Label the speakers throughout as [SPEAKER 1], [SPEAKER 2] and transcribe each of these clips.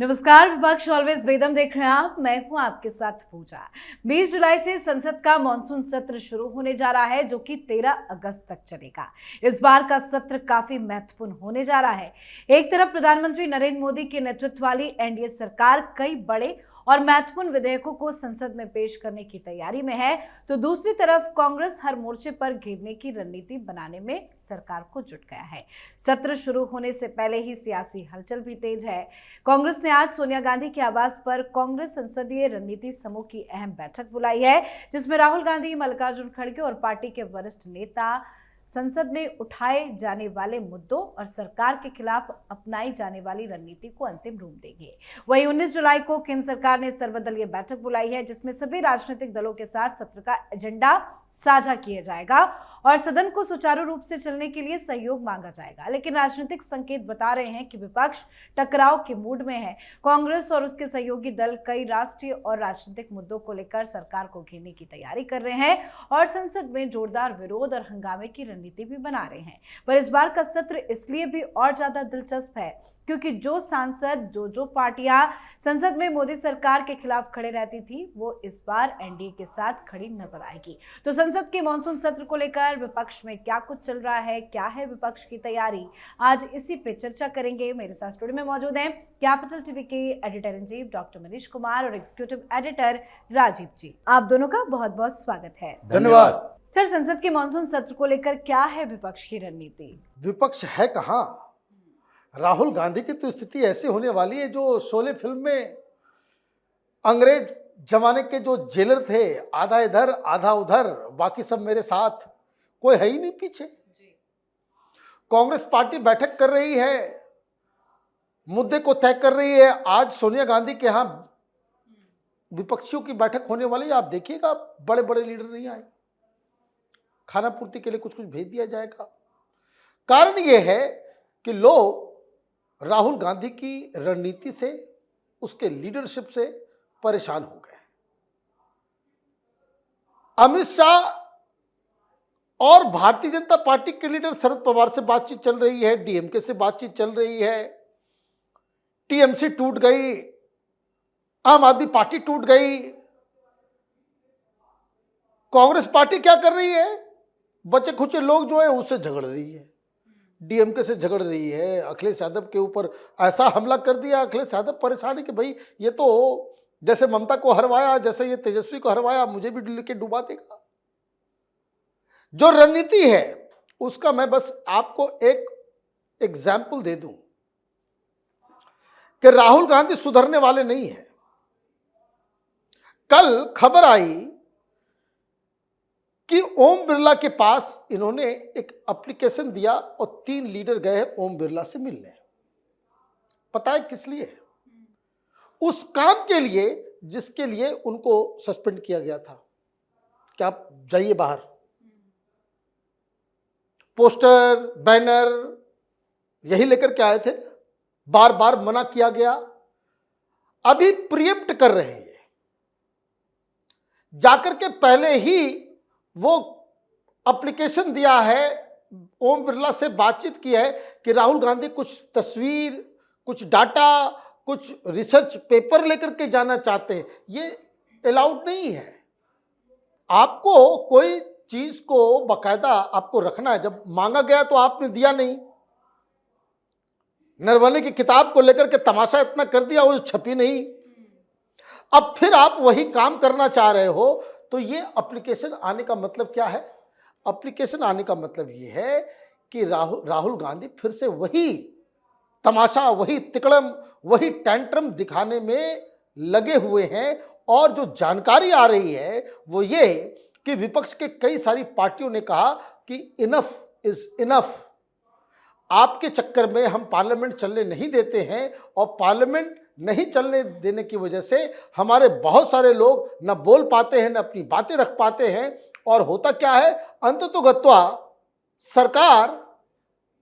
[SPEAKER 1] नमस्कार, विपक्ष ऑलवेज बेदम देख रहे हैं आप। मैं हूं आपके साथ पूजा। 20 जुलाई से संसद का मॉनसून सत्र शुरू होने जा रहा है, जो कि 13 अगस्त तक चलेगा। इस बार का सत्र काफी महत्वपूर्ण होने जा रहा है। एक तरफ प्रधानमंत्री नरेंद्र मोदी के नेतृत्व वाली एनडीए सरकार कई बड़े और महत्वपूर्ण विधेयकों को संसद में पेश करने की तैयारी में है, तो दूसरी तरफ कांग्रेस हर मोर्चे पर घेरने की रणनीति बनाने में सरकार को जुट गया है। सत्र शुरू होने से पहले ही सियासी हलचल भी तेज है। कांग्रेस ने आज सोनिया गांधी के आवास पर कांग्रेस संसदीय रणनीति समूह की अहम बैठक बुलाई है, जिसमें राहुल गांधी, मल्लिकार्जुन खड़गे और पार्टी के वरिष्ठ नेता संसद में उठाए जाने वाले मुद्दों और सरकार के खिलाफ अपनाई जाने वाली रणनीति को अंतिम रूप देंगे। वहीं 19 जुलाई को केंद्र सरकार ने सर्वदलीय बैठक बुलाई है, जिसमें सभी राजनीतिक दलों के साथ सत्र का एजेंडा साझा किया जाएगा और सदन को सुचारू रूप से चलने के लिए सहयोग मांगा जाएगा। लेकिन राजनीतिक संकेत बता रहे हैं कि विपक्ष टकराव के मूड में है। कांग्रेस और उसके सहयोगी दल कई राष्ट्रीय और राजनीतिक मुद्दों को लेकर सरकार को घेरने की तैयारी कर रहे हैं और संसद में जोरदार विरोध और हंगामे की रणनीति भी बना रहे हैं। पर इस बार का सत्र इसलिए भी और ज्यादा दिलचस्प है क्योंकि जो सांसद, जो पार्टियां संसद में मोदी सरकार के खिलाफ खड़े रहती थी, वो इस बार एनडीए के साथ खड़ी नजर आएगी। तो संसद के मॉनसून सत्र को लेकर विपक्ष में क्या कुछ चल रहा है, क्या है विपक्ष की तैयारी, आज इसी पे चर्चा करेंगे। मेरे साथ स्टूडियो में मौजूद हैं कैपिटल टीवी के editor in chief doctor Manish Kumar और एग्जीक्यूटिव एडिटर राजीव जी। आप दोनों का बहुत बहुत स्वागत है।
[SPEAKER 2] धन्यवाद।
[SPEAKER 1] सर, संसद के मॉनसून सत्र को लेकर क्या है विपक्ष की रणनीति?
[SPEAKER 2] विपक्ष है कहाँ? राहुल गांधी की तो स्थिति ऐसी होने वाली है जो शोले फिल्म में अंग्रेज जमाने के जो जेलर थे, आधा इधर आधा उधर, बाकी सब मेरे साथ, कोई है ही नहीं पीछे। कांग्रेस पार्टी बैठक कर रही है, मुद्दे को तय कर रही है। आज सोनिया गांधी के यहाँ विपक्षियों की बैठक होने वाली है। आप देखिएगा, बड़े बड़े लीडर नहीं आए, खाना पूर्ति के लिए कुछ कुछ भेज दिया जाएगा। कारण यह है कि लोग राहुल गांधी की रणनीति से, उसके लीडरशिप से परेशान हो गए। अमित शाह और भारतीय जनता पार्टी के लीडर शरद पवार से बातचीत चल रही है, डीएमके से बातचीत चल रही है, टीएमसी टूट गई, आम आदमी पार्टी टूट गई। कांग्रेस पार्टी क्या कर रही है? बचे खुचे लोग जो है उससे झगड़ रही है, डीएमके से झगड़ रही है। अखिलेश यादव के ऊपर ऐसा हमला कर दिया, अखिलेश यादव परेशान है कि भाई ये तो जैसे ममता को हरवाया, जैसे ये तेजस्वी को हरवाया, मुझे भी लेके डुबा देगा। जो रणनीति है उसका मैं बस आपको एक एग्जाम्पल दे दूं कि राहुल गांधी सुधरने वाले नहीं है। कल खबर आई कि ओम बिरला के पास इन्होंने एक एप्लीकेशन दिया और 3 लीडर गए ओम बिरला से मिलने। पता है किस लिए? उस काम के लिए जिसके लिए उनको सस्पेंड किया गया था कि आप जाइए बाहर। पोस्टर, बैनर यही लेकर के आए थे, बार बार मना किया गया। अभी प्रीएम्प्ट कर रहे हैं, जाकर के पहले ही वो एप्लीकेशन दिया है, ओम बिरला से बातचीत की है कि राहुल गांधी कुछ तस्वीर, कुछ डाटा, कुछ रिसर्च पेपर लेकर के जाना चाहते हैं। ये अलाउड नहीं है। आपको कोई चीज को बाकायदा आपको रखना है। जब मांगा गया तो आपने दिया नहीं। नरवणे की किताब को लेकर के तमाशा इतना कर दिया, वो छपी नहीं। अब फिर आप वही काम करना चाह रहे हो, तो ये एप्लीकेशन आने का मतलब क्या है? एप्लीकेशन आने का मतलब ये है कि राहुल गांधी फिर से वही तमाशा, वही तिकड़म, वही टेंट्रम दिखाने में लगे हुए हैं। और जो जानकारी आ रही है वो ये कि विपक्ष के कई सारी पार्टियों ने कहा कि इनफ इज इनफ, आपके चक्कर में हम पार्लियामेंट चलने नहीं देते हैं, और पार्लियामेंट नहीं चलने देने की वजह से हमारे बहुत सारे लोग न बोल पाते हैं, न अपनी बातें रख पाते हैं। और होता क्या है, अंततोगत्वा सरकार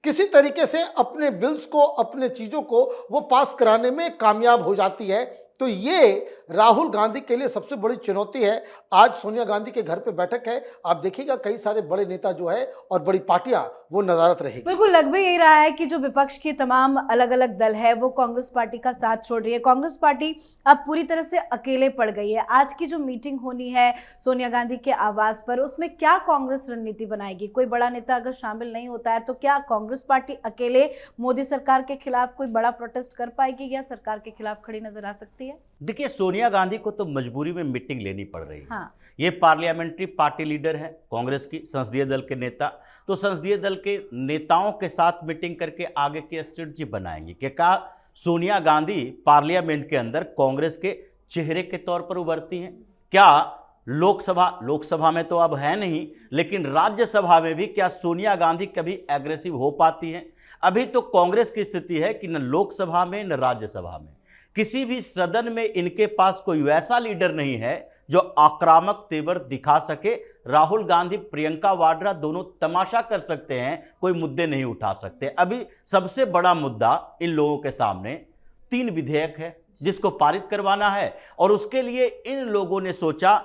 [SPEAKER 2] किसी तरीके से अपने बिल्स को, अपने चीज़ों को वो पास कराने में कामयाब हो जाती है। तो ये राहुल गांधी के लिए सबसे बड़ी चुनौती है। आज सोनिया गांधी के घर पे बैठक है, आप देखिएगा कई सारे बड़े नेता जो है और बड़ी पार्टियां वो नदारत रहेगी।
[SPEAKER 1] बिल्कुल लग भी यही रहा है कि जो विपक्ष की तमाम अलग अलग दल है वो कांग्रेस पार्टी का साथ छोड़ रही है। कांग्रेस पार्टी अब पूरी तरह से अकेले पड़ गई है। आज की जो मीटिंग होनी है सोनिया गांधी के आवास पर, उसमें क्या कांग्रेस रणनीति बनाएगी? कोई बड़ा नेता अगर शामिल नहीं होता है तो क्या कांग्रेस पार्टी अकेले मोदी सरकार के खिलाफ कोई बड़ा प्रोटेस्ट कर पाएगी या सरकार के खिलाफ खड़ी नजर आ सकती है?
[SPEAKER 3] देखिए, सोनिया गांधी को तो मजबूरी में मीटिंग लेनी पड़ रही है।
[SPEAKER 1] हाँ।
[SPEAKER 3] ये पार्लियामेंट्री पार्टी लीडर है कांग्रेस की, संसदीय दल के नेता, तो संसदीय दल के नेताओं के साथ मीटिंग करके आगे की स्ट्रेटजी बनाएंगी कि क्या सोनिया गांधी पार्लियामेंट के अंदर कांग्रेस के चेहरे के तौर पर उभरती हैं? क्या लोकसभा में तो अब है नहीं, लेकिन राज्यसभा में भी क्या सोनिया गांधी कभी एग्रेसिव हो पाती हैं? अभी तो कांग्रेस की स्थिति है कि न लोकसभा में न राज्यसभा में किसी भी सदन में इनके पास कोई वैसा लीडर नहीं है जो आक्रामक तेवर दिखा सके। राहुल गांधी, प्रियंका वाड्रा दोनों तमाशा कर सकते हैं, कोई मुद्दे नहीं उठा सकते। अभी सबसे बड़ा मुद्दा इन लोगों के सामने 3 विधेयक है जिसको पारित करवाना है, और उसके लिए इन लोगों ने सोचा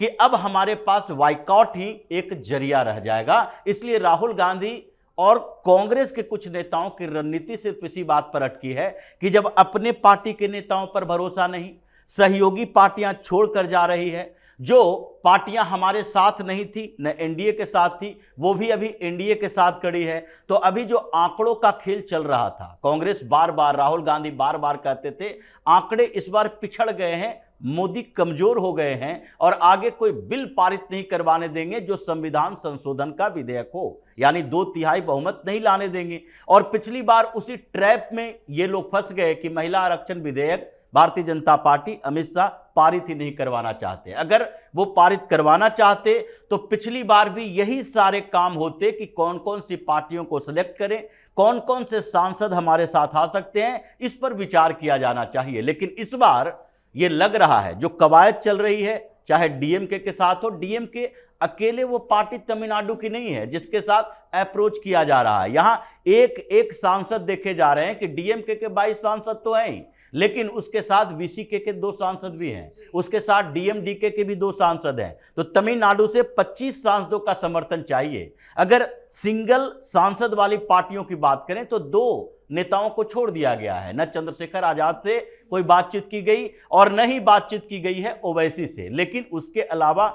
[SPEAKER 3] कि अब हमारे पास बाइकआउट ही एक जरिया रह जाएगा। इसलिए राहुल गांधी और कांग्रेस के कुछ नेताओं की रणनीति सिर्फ इसी बात पर अटकी है कि जब अपने पार्टी के नेताओं पर भरोसा नहीं, सहयोगी पार्टियां छोड़कर जा रही है, जो पार्टियां हमारे साथ नहीं थी, न एनडीए के साथ थी, वो भी अभी एनडीए के साथ खड़ी है। तो अभी जो आंकड़ों का खेल चल रहा था, कांग्रेस बार बार, राहुल गांधी बार बार कहते थे आंकड़े इस बार पिछड़ गए हैं, मोदी कमजोर हो गए हैं और आगे कोई बिल पारित नहीं करवाने देंगे जो संविधान संशोधन का विधेयक हो, यानी 2/3 बहुमत नहीं लाने देंगे। और पिछली बार उसी ट्रैप में ये लोग फंस गए कि महिला आरक्षण विधेयक भारतीय जनता पार्टी, अमित शाह पारित ही नहीं करवाना चाहते। अगर वो पारित करवाना चाहते तो पिछली बार भी यही सारे काम होते कि कौन कौन सी पार्टियों को सिलेक्ट करें, कौन कौन से सांसद हमारे साथ आ सकते हैं, इस पर विचार किया जाना चाहिए। लेकिन इस बार ये लग रहा है जो कवायद चल रही है, चाहे डीएमके के साथ हो, डीएमके अकेले वो पार्टी तमिलनाडु की नहीं है जिसके साथ अप्रोच किया जा रहा है। यहां एक एक सांसद देखे जा रहे हैं कि डीएमके के 22 सांसद तो हैं ही, लेकिन उसके साथ वीसीके के 2 सांसद भी हैं, उसके साथ डीएमडीके के भी 2 सांसद हैं। तो तमिलनाडु से 25 सांसदों का समर्थन चाहिए। अगर सिंगल सांसद वाली पार्टियों की बात करें तो 2 नेताओं को छोड़ दिया गया है। न चंद्रशेखर आजाद से कोई बातचीत की गई और न ही बातचीत की गई है ओवैसी से। लेकिन उसके अलावा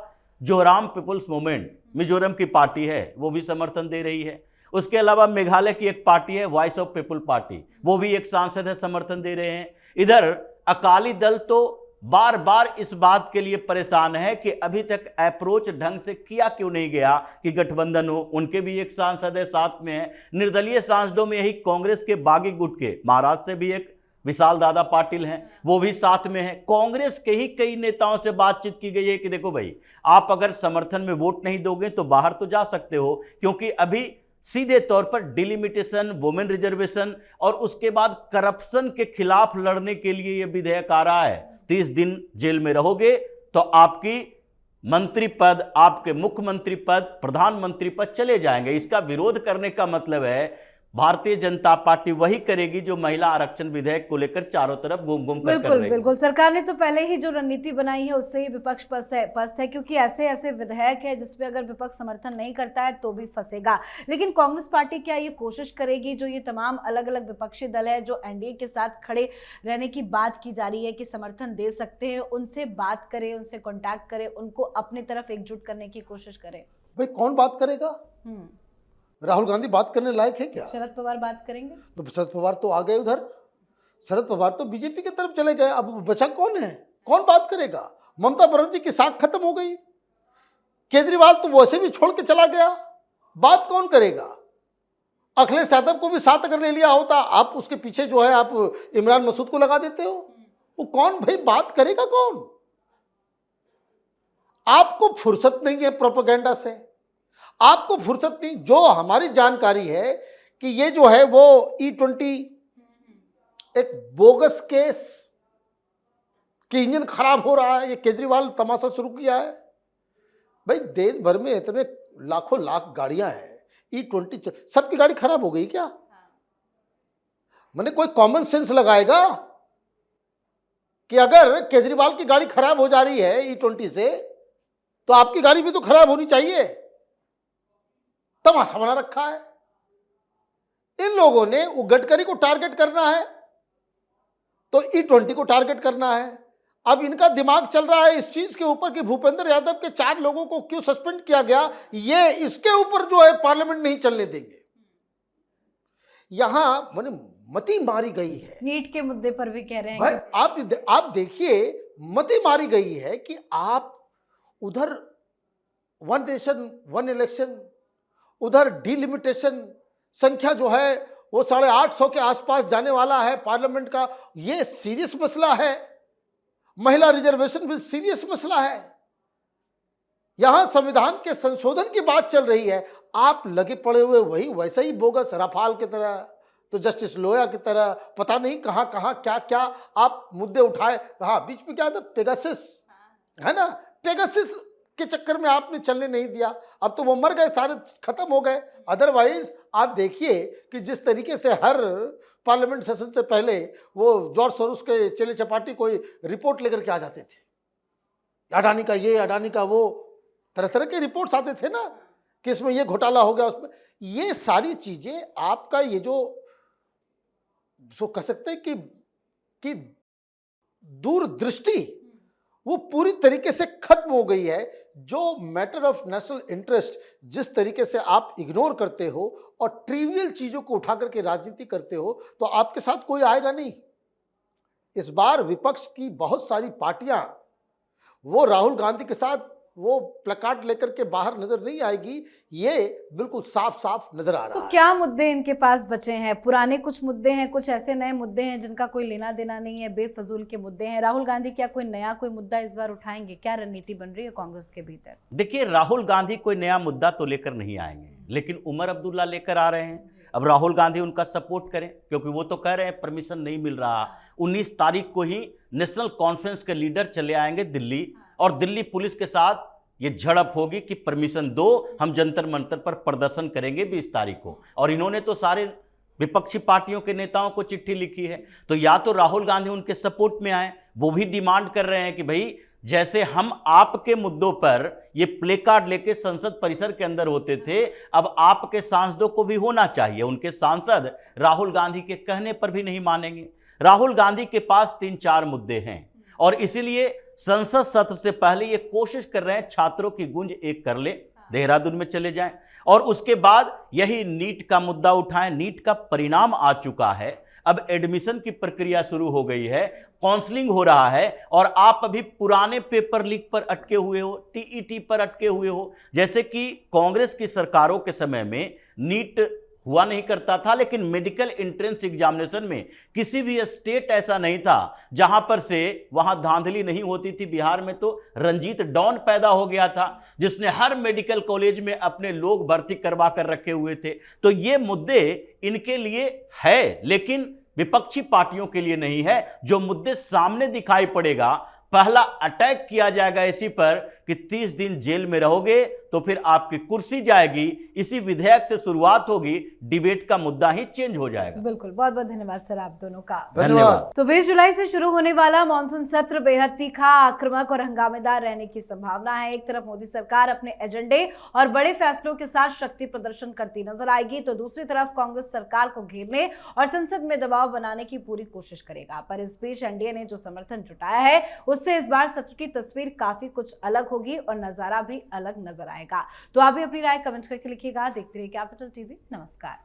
[SPEAKER 3] जोराम पीपुल्स मूवमेंट, मिजोरम की पार्टी है, वो भी समर्थन दे रही है। उसके अलावा मेघालय की एक पार्टी है वॉइस ऑफ पीपुल पार्टी, वो भी एक सांसद है, समर्थन दे रहे हैं। इधर अकाली दल तो बार बार इस बात के लिए परेशान है कि अभी तक अप्रोच ढंग से किया क्यों नहीं गया कि गठबंधन हो, उनके भी एक सांसद है साथ में है। निर्दलीय सांसदों में यही कांग्रेस के बागी गुट के, महाराष्ट्र से भी एक विशाल दादा पाटिल हैं, वो भी साथ में है। कांग्रेस के ही कई नेताओं से बातचीत की गई है कि देखो भाई, आप अगर समर्थन में वोट नहीं दोगे तो बाहर तो जा सकते हो, क्योंकि अभी सीधे तौर पर डिलिमिटेशन, वुमेन रिजर्वेशन और उसके बाद करप्शन के खिलाफ लड़ने के लिए यह विधेयक आ रहा है। 30 दिन जेल में रहोगे तो आपकी मंत्री पद, आपके मुख्यमंत्री पद, प्रधानमंत्री पद चले जाएंगे। इसका विरोध करने का मतलब है भारतीय जनता पार्टी वही करेगी जो महिला आरक्षण विधेयक को लेकर चारों तरफ घूम घूम कर रही है।
[SPEAKER 1] बिल्कुल सरकार ने तो पहले ही जो रणनीति बनाई है उससे ही विपक्ष पस्त है, क्योंकि ऐसे ऐसे विधेयक है जिसपे अगर विपक्ष समर्थन नहीं करता है तो भी फंसेगा। लेकिन कांग्रेस पार्टी क्या ये कोशिश करेगी, जो ये तमाम अलग अलग विपक्षी दल है जो एनडीए के साथ खड़े रहने की बात की जा रही है कि समर्थन दे सकते हैं, उनसे बात करें, उनसे कॉन्टैक्ट करें, उनको अपनी तरफ एकजुट करने की कोशिश करें?
[SPEAKER 2] भाई कौन बात करेगा? राहुल गांधी बात करने लायक है क्या?
[SPEAKER 1] शरद पवार बात करेंगे? तो
[SPEAKER 2] शरद पवार तो आ गए उधर, शरद पवार तो बीजेपी की तरफ चले गए। अब बचा कौन है? कौन बात करेगा? ममता बनर्जी की साख खत्म हो गई, केजरीवाल तो वैसे भी छोड़ के चला गया, बात कौन करेगा? अखिलेश यादव को भी साथ अगर ले लिया होता, आप उसके पीछे जो है आप इमरान मसूद को लगा देते हो, वो कौन भाई बात करेगा? कौन? आपको फुर्सत नहीं है प्रोपेगेंडा से, आपको फुर्सत नहीं। जो हमारी जानकारी है कि ये जो है वो E20 एक बोगस केस कि इंजन खराब हो रहा है, ये केजरीवाल तमाशा शुरू किया है। भाई देश भर में इतने लाखों लाख गाड़ियां हैं, E20 सबकी गाड़ी खराब हो गई क्या? मैंने कोई कॉमन सेंस लगाएगा? कि अगर केजरीवाल की गाड़ी खराब हो जा रही है E20 से, तो आपकी गाड़ी भी तो खराब होनी चाहिए। तमाशा बना रखा है इन लोगों ने। वो गडकरी को टारगेट करना है तो E20 को टारगेट करना है। अब इनका दिमाग चल रहा है इस चीज के ऊपर कि भूपेंद्र यादव के 4 लोगों को क्यों सस्पेंड किया गया, ये इसके ऊपर जो है पार्लियामेंट नहीं चलने देंगे। यहां मैंने मती मारी गई है।
[SPEAKER 1] नीट के मुद्दे पर भी कह रहे हैं
[SPEAKER 2] भाई आप देखिए, मती मारी गई है कि आप उधर 1 नेशन 1 इलेक्शन, उधर डिलिमिटेशन, संख्या जो है वो 850 के आसपास जाने वाला है पार्लियामेंट का। ये सीरियस मसला है। महिला रिजर्वेशन भी सीरियस मसला है। यहां संविधान के संशोधन की बात चल रही है, आप लगे पड़े हुए वही वैसा ही बोगस रफाल की तरह, तो जस्टिस लोया की तरह पता नहीं कहां कहां क्या क्या आप मुद्दे उठाए। हाँ, बीच में क्या था, पेगासस है ना, पेगासस के चक्कर में आपने चलने नहीं दिया। अब तो वो मर गए, सारे खत्म हो गए। अदरवाइज आप देखिए कि जिस तरीके से हर पार्लियामेंट सेशन से पहले वो जॉर्ज सोरोस के चेले चपाटी कोई रिपोर्ट लेकर के आ जाते थे, अडानी का ये, अडानी का वो, तरह तरह के रिपोर्ट्स आते थे ना कि इसमें ये घोटाला हो गया, उसमें ये सारी चीजें आपका ये जो कह सकते हैं कि दूरदृष्टि वो पूरी तरीके से खत्म हो गई है। जो मैटर ऑफ नेशनल इंटरेस्ट जिस तरीके से आप इग्नोर करते हो और ट्रिवियल चीजों को उठा करके राजनीति करते हो, तो आपके साथ कोई आएगा नहीं। इस बार विपक्ष की बहुत सारी पार्टियां वो राहुल गांधी के साथ वो प्लकार्ड लेकर के बाहर नजर नहीं आएगी, ये बिल्कुल साफ साफ नजर आ रहा
[SPEAKER 1] तो
[SPEAKER 2] है।
[SPEAKER 1] क्या मुद्दे इनके पास बचे हैं? पुराने कुछ मुद्दे हैं, कुछ ऐसे नए मुद्दे हैं जिनका कोई लेना देना नहीं है, बेफजूल के मुद्दे हैं। राहुल गांधी क्या कोई मुद्दा इस बार उठाएंगे? क्या रणनीति बन रही है कांग्रेस के भीतर?
[SPEAKER 3] देखिए, राहुल गांधी कोई नया मुद्दा तो लेकर नहीं आएंगे, लेकिन उमर अब्दुल्ला लेकर आ रहे हैं। अब राहुल गांधी उनका सपोर्ट करें, क्योंकि वो तो कह रहे हैं परमिशन नहीं मिल रहा। 19 तारीख को ही नेशनल कॉन्फ्रेंस के लीडर चले आएंगे दिल्ली, और दिल्ली पुलिस के साथ ये झड़प होगी कि परमिशन दो, हम जंतर मंतर पर प्रदर्शन करेंगे 20 तारीख को। और इन्होंने तो सारे विपक्षी पार्टियों के नेताओं को चिट्ठी लिखी है, तो या तो राहुल गांधी उनके सपोर्ट में आए। वो भी डिमांड कर रहे हैं कि भाई जैसे हम आपके मुद्दों पर ये प्ले कार्ड लेके संसद परिसर के अंदर होते थे, अब आपके सांसदों को भी होना चाहिए। उनके सांसद राहुल गांधी के कहने पर भी नहीं मानेंगे। राहुल गांधी के पास 3-4 मुद्दे हैं, और इसीलिए संसद सत्र से पहले ये कोशिश कर रहे हैं छात्रों की गूंज एक कर ले, देहरादून में चले जाएं, और उसके बाद यही नीट का मुद्दा उठाएं। नीट का परिणाम आ चुका है, अब एडमिशन की प्रक्रिया शुरू हो गई है, काउंसलिंग हो रहा है, और आप अभी पुराने पेपर लीक पर अटके हुए हो, टीईटी पर अटके हुए हो। जैसे कि कांग्रेस की सरकारों के समय में नीट हुआ नहीं करता था, लेकिन मेडिकल एंट्रेंस एग्जामिनेशन में किसी भी स्टेट ऐसा नहीं था जहां पर से वहां धांधली नहीं होती थी। बिहार में तो रंजीत डॉन पैदा हो गया था, जिसने हर मेडिकल कॉलेज में अपने लोग भर्ती करवा कर रखे हुए थे। तो ये मुद्दे इनके लिए है, लेकिन विपक्षी पार्टियों के लिए नहीं है। जो मुद्दे सामने दिखाई पड़ेगा, पहला अटैक किया जाएगा इसी पर कि 30 दिन जेल में रहोगे तो फिर आपकी कुर्सी जाएगी। इसी विधेयक से शुरुआत होगी, डिबेट का मुद्दा ही चेंज हो जाएगा।
[SPEAKER 1] बिल्कुल, बहुत बहुत धन्यवाद सर आप दोनों का।
[SPEAKER 2] धन्यवाद।
[SPEAKER 1] तो 20 जुलाई से शुरू होने वाला मानसून सत्र बेहद तीखा, आक्रामक और हंगामेदार रहने की संभावना है। एक तरफ मोदी सरकार अपने एजेंडे और बड़े फैसलों के साथ शक्ति प्रदर्शन करती नजर आएगी, तो दूसरी तरफ कांग्रेस सरकार को घेरने और संसद में दबाव बनाने की पूरी कोशिश करेगा। पर इस बीच एनडीए ने जो समर्थन जुटाया है, उससे इस बार सत्र की तस्वीर काफी कुछ अलग होगी और नजारा भी अलग नजर आएगा। तो आप भी अपनी राय कमेंट करके लिखिएगा। देखते रहिए कैपिटल टीवी। नमस्कार।